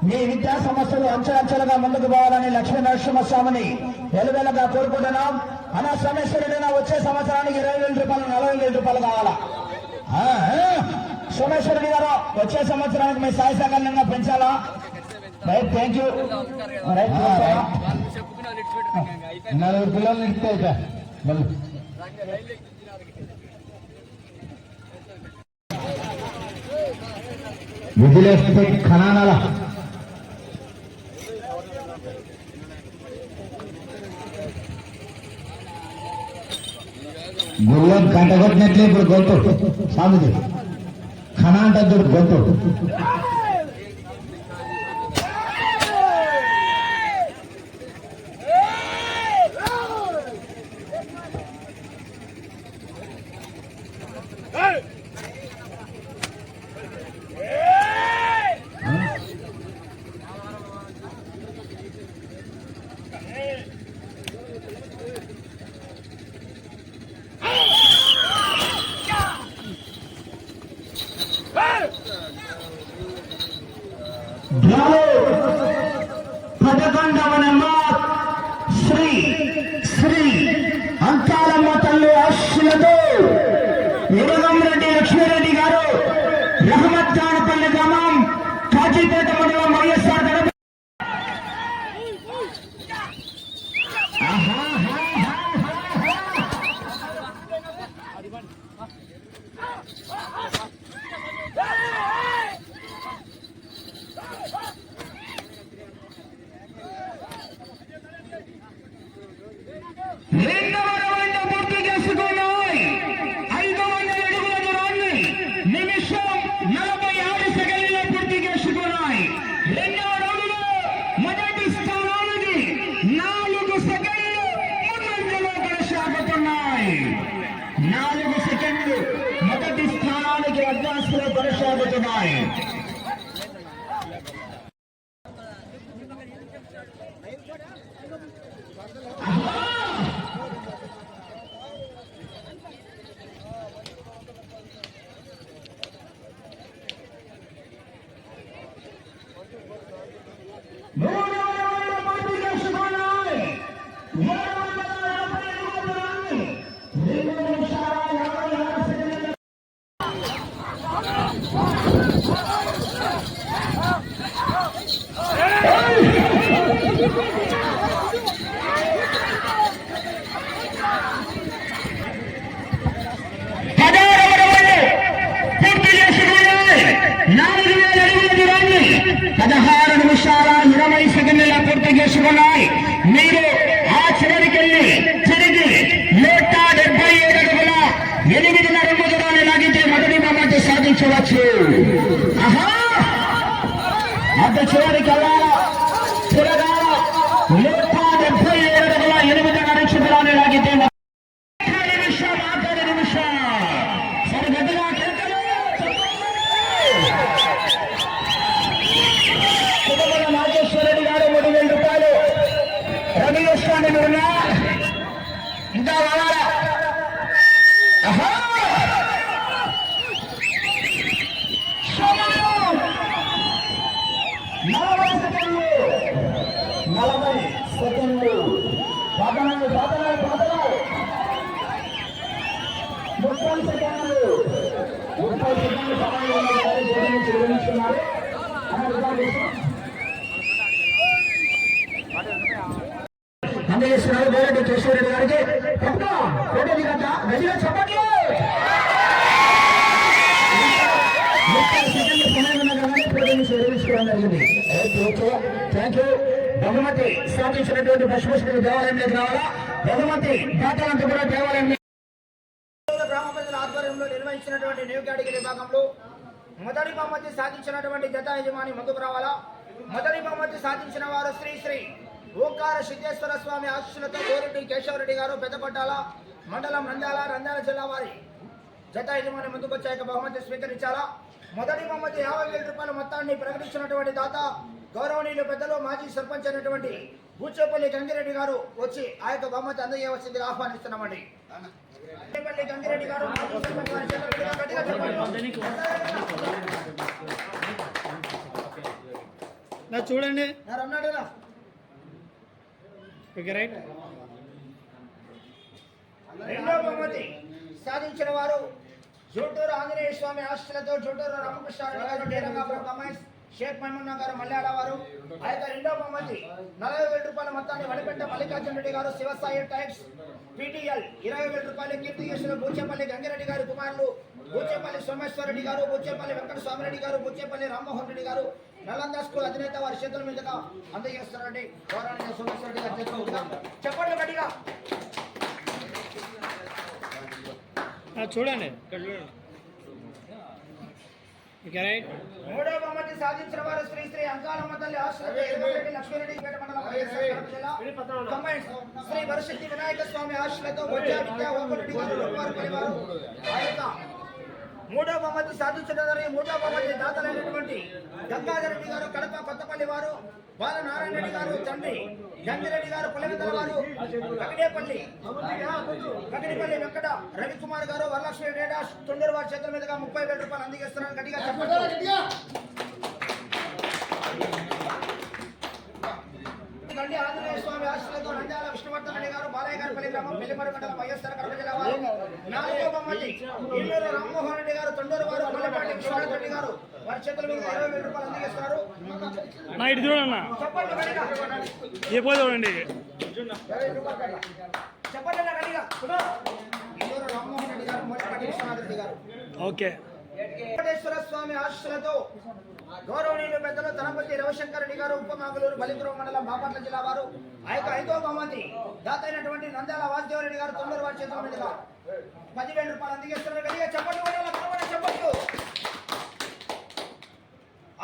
మీ విద్యా సంస్థలు అంచెలంచెలుగా ముందుకు పోవాలని లక్ష్మీ నరసింహస్వామిని వెలువెలగా కోరుకుంటున్నాం. అన్న సోమేశ్వరుడైనా వచ్చే సంవత్సరానికి 20,000 రూపాయలు 40,000 రూపాయలు కావాలా? సోమేశ్వరుడి గారు వచ్చే సంవత్సరానికి మీ సాయి సకాలంగా పెంచాలా? Right, thank you. 4 పిల్లలు ఇస్తే విధులేస్తే ఖనానాల గుళ్ళో గంట కొట్టినట్లే ఇప్పుడు గొంతు స్వామిది ఖనా అంటే గొంతు. శ్రీ శ్రీ అంకాలమ్మ తల్లి ఆశీస్సులతో నిరగంరెడ్డి లక్ష్మీరెడ్డి గారు రహమత్ జానపల్లి గ్రామం కాజీపేట మండలం వైఎస్ఆర్ పూర్తి చేసుకున్నాయి. 500 అడుగుల దూరాన్ని నిమిషం 46 సెకండ్లలో పూర్తి చేసుకున్నాయి. రెండవ రౌండ్లో మొదటి స్థానానికి 4 సెకండ్లు ముందంజలో కొనసాగుతున్నాయి. 4 సెకండ్లు మొదటి స్థానానికి అడ్వాన్స్ లో కొనసాగుతున్నాయి. మీరు ఆ చివరికి వెళ్ళి తిరిగి 177 అడుగుల 8.5 దూరాన్ని లాగితే మొదటి బహుమతి సాధించవచ్చు. అటు చివరికి వెళ్ళాలా తిరగాల 177 అడుగుల 8.5 దూరాన్ని లాగితే ఇంకా రావాలా? నలభై సెకండ్లు 30 సెకండ్లు సమయం నిర్వహిస్తున్నారు. అందజేస్తున్నారు గోరెడ్డి కేశవరెడ్డి గారికి. ఫోటో దిగట గదిలో చెప్పండి. 30 సెకండ్ల సమయం ఉండగానే ఫోటో నిర్వహించుకోవడం జరిగింది. Thank you. బహుమతి సాధించినటువంటి పశుపక్షులకు దేవాలయంలోకి రావాలా? బహుమతి దాతలంతా కూడా దేవాలయం గ్రామ ప్రజల ఆధ్వర్యంలో నిర్వహించినటువంటి న్యూ కేటగిరీ విభాగంలో మొదటి బహుమతి సాధించినటువంటి జత యజమాని ముందుకు రావాలా? మొదటి బహుమతి సాధించిన వారు శ్రీ శ్రీ ఓంకార సిద్ధేశ్వర స్వామి ఆశీస్సులతో గోరెడ్డి కేశవరెడ్డి గారు, పెద్దపట్టాల మండలం నంద్యాల జిల్లా వారి జత యజమాని ముందుకు వచ్చాక బహుమతి స్వీకరించాలా? మొదటి బహుమతి 50,000 రూపాయల మొత్తాన్ని ప్రకటించినటువంటి దాత గౌరవనీయులు పెద్దలు మాజీ సర్పంచ్ అయినటువంటి బూచేపల్లి గంగిరెడ్డి గారు వచ్చి ఆ యొక్క బహుమతి అందజేయవలసిందిగా ఆహ్వానిస్తున్నామండి. గంగిరెడ్డి గారు చూడండి. రన్నాడేనా ఓకే రైట్. రెండో బహుమతి సాధించిన వారు జోటూరు ఆంజనేయ స్వామి ఆశలతో జోటూరు రామకృష్ణారెడ్డి గారు, డేరంగాపురం కమాయిస్ షేక్ మహమూన్నా గారు మల్యాల వారు. ఆ యొక్క రెండో బహుమతి 40,000 రూపాయల మొత్తాన్ని వడిపెట్ట మల్లికార్జున రెడ్డి గారు, శివసాయి టైప్స్ పీటీఎల్ 20,000 రూపాయలు, కీర్తికేశ్వర బూచేపల్లి గంగిరెడ్డి గారి కుమారులు బూచేపల్లి సోమేశ్వర రెడ్డి గారు, బూచేపల్లి వెంకట స్వామిరెడ్డి గారు, బూచేపల్లి రామ్మోహన్ రెడ్డి గారు, నలంద స్కూల్ అధినేత వారి చేతుల మీదుగా అందజేస్తున్నారండి. గౌరవనీయ సోమేశ్వర రెడ్డి గారి చేతుల మీదుగా చెప్పండి గట్టిగా. చూడండి. Okay right. మూడో బహుమతి సాధించిన వారు శ్రీ శ్రీ అంకాలమ్మ తల్లి ఆశ్రమరెడ్డి లక్ష్మీరెడ్డి పేట మండలం వైఎస్ఆర్ కడప జిల్లా కంబైన్స్ శ్రీ వరసిద్ధి వినాయక స్వామి ఆశ్రలతో బొజ్జా విద్యా ఓపరెడ్డి గారు రఘువారి పరివారం. ఆ యొక్క మూడో బహుమతి సాధించిన మూడో బహుమతి దాతలైనటువంటి గంగాధరెడ్డి గారు కడప కొత్తపల్లి వారు, బాలనారాయణ రెడ్డి గారు తండ్రి, గంగిరెడ్డి గారు పులవితల వారు, కకిడేపల్లి వెంకట రవికుమార్ గారు, వరలక్ష్మి రేడాష్ తొండూరు వారి చేతుల మీదుగా 30,000 రూపాయలు అందజేస్తున్నారు. గట్టిగా చెప్పండి. ఆంజనేయ స్వామి ఆశలతో నంద్యాల విష్ణువర్ధన్ రెడ్డి గారు, బాలయ్య గారి పల్లి గ్రామం పెళ్లిమరు మండలం వైఎస్ఆర్ కడప జిల్లా వారు. నాలుగో బహుమతి ఇల్లూరు రామ్మోహన్ రెడ్డి గారు, తొండూరు వారు, పల్లెపాటి విశ్వనాథ్ రెడ్డి గారు వారి చేతుల మీద 20,000 రూపాయలు అందజేస్తున్నారు. ఇటు చూడన్నా చెప్పండి గట్టిగా. ఏ పోయి చూడండి. చెప్పండి గట్టిగా. ఇల్లూరు రామ్మోహన్ రెడ్డి గారు, పల్లెపాటి విశ్వనాథ్ రెడ్డి గారు. ఓకే. వెంకటేశ్వర స్వామి ఆశలతో గౌరవనీయులు పెద్దలు తనపతి రవిశంకర్ రెడ్డి గారు, ఉపమాగులూరు బలిపురం మండలం బాపట్ల జిల్లా వారు. ఆ యొక్క ఐదో బహుమతి దాత అయినటువంటి నంద్యాల వాసుదేవరెడ్డి గారు, తొండూరు వారి చేతుల మీదుగా 10,000 రూపాయలు అందజేస్తున్నారు. గట్టిగా చెప్పండి.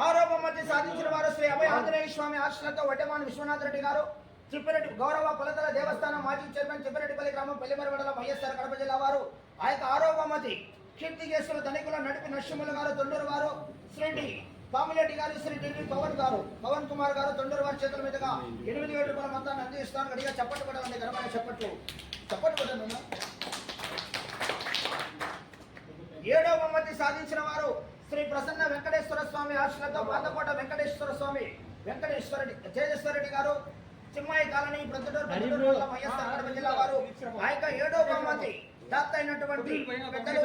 ఆరో బహుమతి సాధించిన వారు శ్రీ అభయ ఆంజనేయ స్వామి ఆశలతో వడ్డమాన్ విశ్వనాథ్ రెడ్డి గారు, చిప్పిరెడ్డి గౌరవ కొలతల దేవస్థానం మాజీ చైర్మన్, చిప్పిరెడ్డిపల్లి గ్రామం పెళ్లిమరి మండలం వైఎస్ఆర్ కడప జిల్లా వారు. ఆ యొక్క ఆరో బహుమతి కీర్తికేశ్వర ధనికుల నడిపి నరసింహులు గారు, తొండూరు వారు, శ్రీ పాములెడ్డి గారు, శ్రీ డి పవన్ కుమార్ గారు, తొండూరు వారి చేతుల మీదుగా 8,000 రూపాయల మొత్తాన్ని అందిస్తాను. గడిగా చప్పట్లు కొట్టాలండి. ఘనమైన చప్పట్లు కొట్టాను. ఏడో బహుమతి సాధించిన వారు శ్రీ ప్రసన్న వెంకటేశ్వర స్వామి ఆశలతో పాతకోట వెంకటేశ్వర స్వామి తేజేశ్వర రెడ్డి గారు, చిమ్మాయి కాలనీ ప్రొద్దుటూరు వైఎస్ఆర్ కడప జిల్లా వారు. ఆ యొక్క ఏడో బహుమతి దాత అయినటువంటి పెద్దలు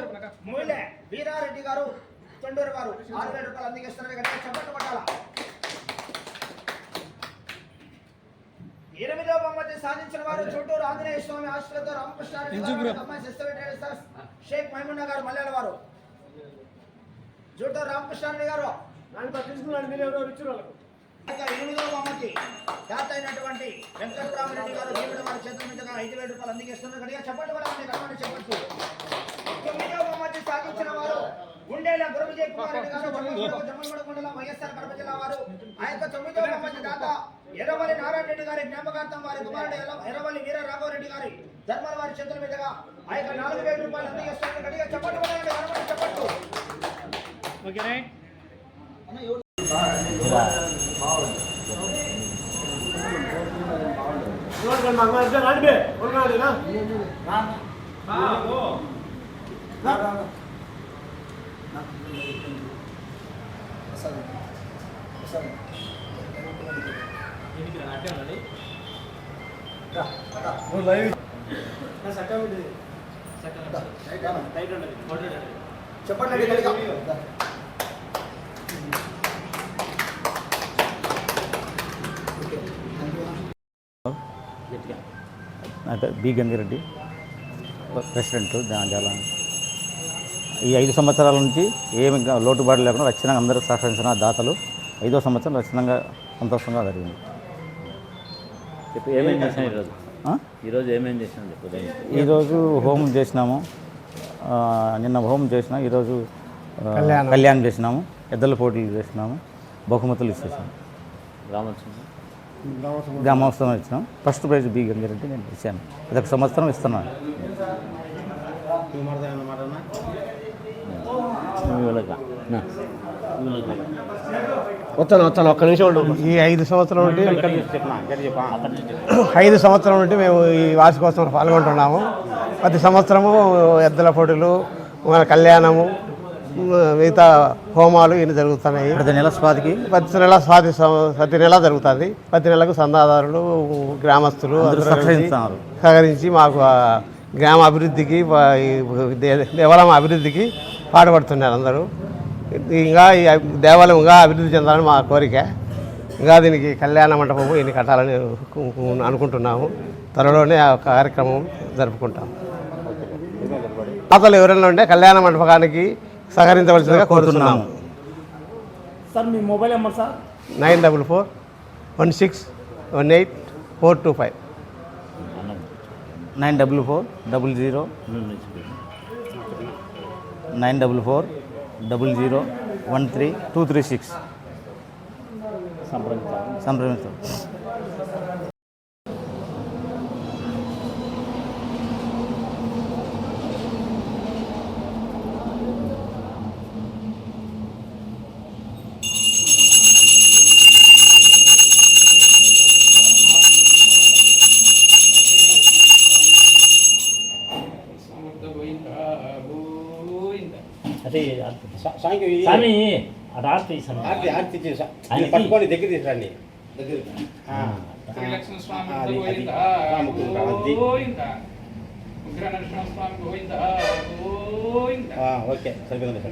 మూలే వీరారెడ్డి గారు, తొండూరు వారు 6,000 రూపాయలు అందజేస్తున్నారు. గట్టిగా చప్పట్లు కొట్టాల. 8వ బహుమతి సాధించిన వారు చోటూరు ఆంజనేయ స్వామి ఆశలతో రామకృష్ణారెడ్డి గారు, షేక్ మహమూన్నా గారు మల్యాల వారు. చోటూరు రామకృష్ణారెడ్డి గారు 8వ బహుమతి దాత అయినటువంటి వెంకటరామరెడ్డి గారు, దేవుడు వారి చేతుల మీదుగా 5,000 రూపాయలు అందజేస్తున్నారు. గట్టిగా చప్పట్లు కొట్టాలండి. గట్టిగా చెప్పచ్చు. 9వ బహుమతి సాధించిన వారు గుండెల గురువిజయ్ కుమార్ రెడ్డి గారు, జమ్మలమూడ మండలం వైఎస్ఆర్ కడప జిల్లా వారు. ఆ యొక్క 9వ బహుమతి దాత ఎర్రవల్లి నారాయణ రెడ్డి గారి జ్ఞాపకార్థం వారి కుమారుడు ఎర్రవల్లి వీర రాఘవరెడ్డి గారి ధర్మాల వారి చేతుల మీదుగా ఆ యొక్క 4,000 రూపాయలు అందజేస్తున్నారు. గట్టిగా చప్పట్లు కొట్టాలండి. చప్పట్లు. Okay right. చెప్పండి గట్టిగా. అంటే బి గంగిరెడ్డి ప్రెసిడెంట్ నంద్యాల. ఈ 5 సంవత్సరాల నుంచి ఏమి లోటుబాటు లేకుండా రక్షణగా అందరూ సహకరించిన దాతలు 5వ సంవత్సరం రక్షణంగా సంతోషంగా జరిగింది. ఏమేమి చేసినా ఈరోజు ఏమేమి చేసినా చెప్పు. ఈరోజు హోమం చేసినాము, నిన్న హోమం చేసినా, ఈరోజు కళ్యాణం చేసినాము, ఎద్దల పోటీలు చేసినాము, బహుమతులు ఇచ్చేసాము. గ్రామోత్సవం ఇచ్చినాం. ఫస్ట్ ప్రైజ్ బి గంగిరెడ్డి నేను ఇచ్చాను. ఇదొక సంవత్సరం ఇస్తున్నాను. వస్తాను ఒక్క నిమిషం ఉండు. ఈ 5 సంవత్సరాల నుండి 5 సంవత్సరాల నుండి మేము ఈ వార్షికోత్సవం పాల్గొంటున్నాము. ప్రతి సంవత్సరము ఎద్దుల పోటీలు, మన కళ్యాణము, మిగతా హోమాలు ఇన్ని జరుగుతున్నాయి. ప్రతి నెల స్వాతికి ప్రతి నెల జరుగుతుంది. ప్రతి నెలకు సందాదారులు గ్రామస్తులు అందరూ కలిసి సహకరిస్తున్నారు. సహకరించి మాకు ఆ గ్రామ అభివృద్ధికి ఈ దేవాలయం అభివృద్ధికి పాటుపడుతున్నారు అందరూ. ఇంకా ఈ దేవాలయం ఇంకా అభివృద్ధి చెందాలని మా కోరిక. ఇంకా దీనికి కళ్యాణ మండపము ఇన్ని కట్టాలని అనుకుంటున్నాము. త్వరలోనే ఆ కార్యక్రమం జరుపుకుంటాం. దాతలు ఎవరైనా ఉంటే కళ్యాణ మండపానికి సహకరించవలసిందిగా కోరుతున్నాము. సార్ మీ మొబైల్ నెంబర్ సార్ 9441618425 94400 9440013 సంప్రదించాలి. స్వామి అటు ఆర్తి పట్టుకొని దగ్గర తీసుకురండి. శ్రీలక్ష్మణ స్వామి గోవింద గోవింద ఉగ్ర నరసింహ స్వామి గోవింద గోవింద. ఓకే సరిపోతుంది.